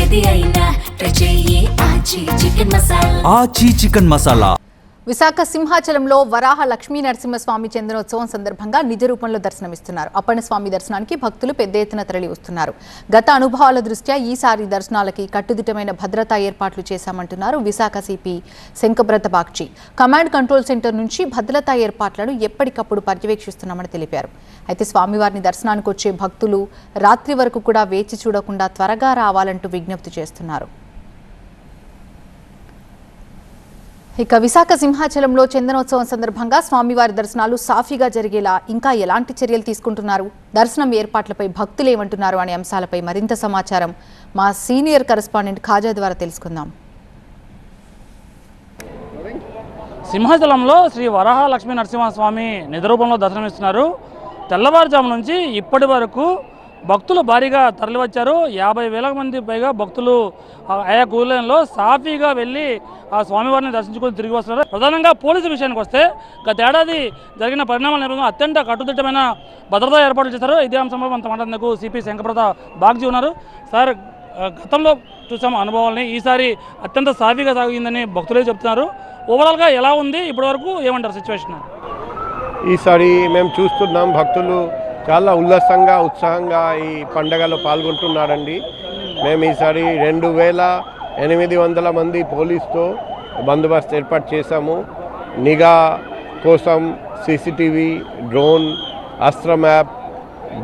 ఏది అయినా ట్రై చెయ్యి ఆచి చికెన్ మసాలా. ఆచి చికెన్ మసాలా. విశాఖ సింహాచలంలో వరాహ లక్ష్మీ నరసింహస్వామి చందనోత్సవం సందర్భంగా నిజ రూపంలో దర్శనమిస్తున్నారు. అప్పన్న స్వామి దర్శనానికి భక్తులు పెద్ద ఎత్తున తరలి వస్తున్నారు. గత అనుభవాల దృష్ట్యా ఈసారి దర్శనాలకి కట్టుదిట్టమైన భద్రతా ఏర్పాట్లు చేశామంటున్నారు Visakha CP Shankhabrata Bagchi. Command control centre నుంచి భద్రతా ఏర్పాట్లను ఎప్పటికప్పుడు పర్యవేక్షిస్తున్నామని తెలిపారు. అయితే స్వామివారిని దర్శనానికి వచ్చే భక్తులు రాత్రి వరకు కూడా వేచి చూడకుండా త్వరగా రావాలంటూ విజ్ఞప్తి చేస్తున్నారు. ఇక విశాఖ సింహాచలంలో చందనోత్సవం సందర్భంగా స్వామివారి దర్శనాలు సాఫీగా జరిగేలా ఇంకా ఎలాంటి చర్యలు తీసుకుంటున్నారు, దర్శనం ఏర్పాట్లపై భక్తులు ఏమంటున్నారు అనే అంశాలపై మరింత సమాచారం మా సీనియర్ కరెస్పాండెంట్ ఖాజా ద్వారా తెలుసుకుందాం. సింహాచలంలో శ్రీ వరాహ లక్ష్మీ నరసింహస్వామి నిజ రూపంలో దర్శనమిస్తున్నారు. తెల్లవారుజాము నుంచి ఇప్పటి వరకు భక్తులు భారీగా తరలివచ్చారు. 50,000 మంది పైగా భక్తులు ఆయా కూలైన్లో సాఫీగా వెళ్ళి ఆ స్వామివారిని దర్శించుకొని తిరిగి వస్తున్నారు. ప్రధానంగా పోలీసు విషయానికి వస్తే గత ఏడాది జరిగిన పరిణామాల నేపథ్యంలో అత్యంత కట్టుదిట్టమైన భద్రతా ఏర్పాట్లు చేశారు. ఇదే అంశంలో మనతో మాట్లాడేందుకు సిపి శంకబ్రత బాగ్చి ఉన్నారు. సార్, గతంలో చూసాము అనుభవాలని, ఈసారి అత్యంత సాఫీగా సాగిందని భక్తులే చెప్తున్నారు. ఓవరాల్గా ఎలా ఉంది ఇప్పటి వరకు, ఏమంటారు సిచ్యువేషన్? ఈసారి మేము చూస్తున్నాం భక్తులు చాలా ఉల్లాసంగా ఉత్సాహంగా ఈ పండగలో పాల్గొంటున్నారండి. మేము ఈసారి 2,800 మంది పోలీస్తో బందోబస్తు ఏర్పాటు చేశాము. నిఘా కోసం CCTV, drone, Astra map,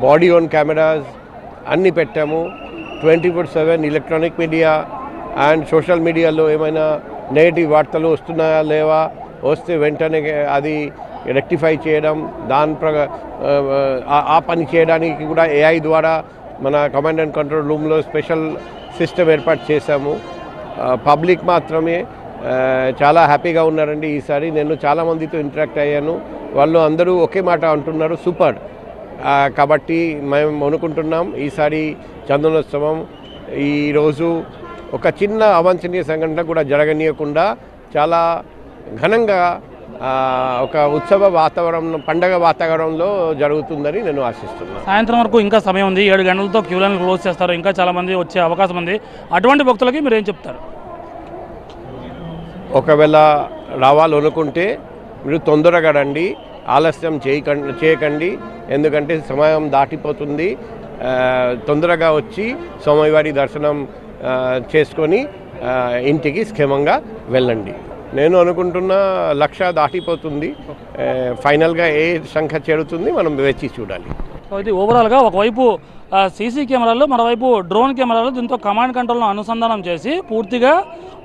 body worn cameras అన్నీ పెట్టాము. 24/7 ఎలక్ట్రానిక్ మీడియా అండ్ సోషల్ మీడియాలో ఏమైనా నెగిటివ్ వార్తలు వస్తున్నాయా లేవా, వస్తే వెంటనే అది రెక్టిఫై చేయడం, ఆ పని చేయడానికి కూడా AI ద్వారా మన కమాండ్ అండ్ కంట్రోల్ రూమ్లో స్పెషల్ సిస్టమ్ ఏర్పాటు చేశాము. పబ్లిక్ మాత్రమే చాలా హ్యాపీగా ఉన్నారండి. ఈసారి నేను చాలామందితో ఇంటరాక్ట్ అయ్యాను. వాళ్ళు అందరూ ఒకే మాట అంటున్నారు, సూపర్. కాబట్టి మేము అనుకుంటున్నాం ఈసారి చందనోత్సవం ఈరోజు ఒక చిన్న అవాంఛనీయ సంఘటన కూడా జరగనీయకుండా చాలా ఘనంగా ఒక ఉత్సవ వాతావరణం, పండగ వాతావరణంలో జరుగుతుందని నేను ఆశిస్తున్నాను. సాయంత్రం వరకు ఇంకా సమయం ఉంది. 7 గంటలతో క్యూ లైన్ క్లోజ్ చేస్తారు. ఇంకా చాలామంది వచ్చే అవకాశం ఉంది. అటువంటి భక్తులకి మీరు ఏం చెప్తారు? ఒకవేళ రావాలనుకుంటే మీరు తొందరగా రండి, ఆలస్యం చేయకండి. ఎందుకంటే సమయం దాటిపోతుంది. తొందరగా వచ్చి స్వామివారి దర్శనం చేసుకొని ఇంటికి క్షేమంగా వెళ్ళండి. నేను అనుకుంటున్న 1,00,000 దాటిపోతుంది. ఫైనల్గా ఏ సంఖ్య చేరుతుంది మనం వేచి చూడాలి. ఇది ఓవరాల్గా ఒకవైపు సీసీ కెమెరాలు, మరోవైపు డ్రోన్ కెమెరాలు, దీంతో కమాండ్ కంట్రోల్ను అనుసంధానం చేసి పూర్తిగా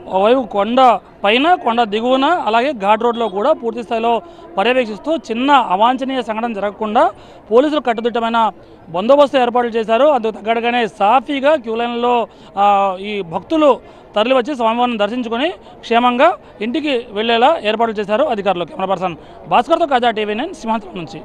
ఒకవైపు కొండ పైన, కొండ దిగువన, అలాగే ఘాట్ రోడ్లో కూడా పూర్తి స్థాయిలో పర్యవేక్షిస్తూ చిన్న అవాంఛనీయ సంఘటన జరగకుండా పోలీసులు కట్టుదిట్టమైన బందోబస్తు ఏర్పాట్లు చేశారు. అందుకు తగ్గట్టుగానే సాఫీగా క్యూ లైన్లో ఈ భక్తులు తరలివచ్చి స్వామివారిని దర్శించుకొని క్షేమంగా ఇంటికి వెళ్లేలా ఏర్పాట్లు చేశారు అధికారులు. కెమెరా పర్సన్ భాస్కర్తో ఖాజా, TV9 సింహాచలం నుంచి.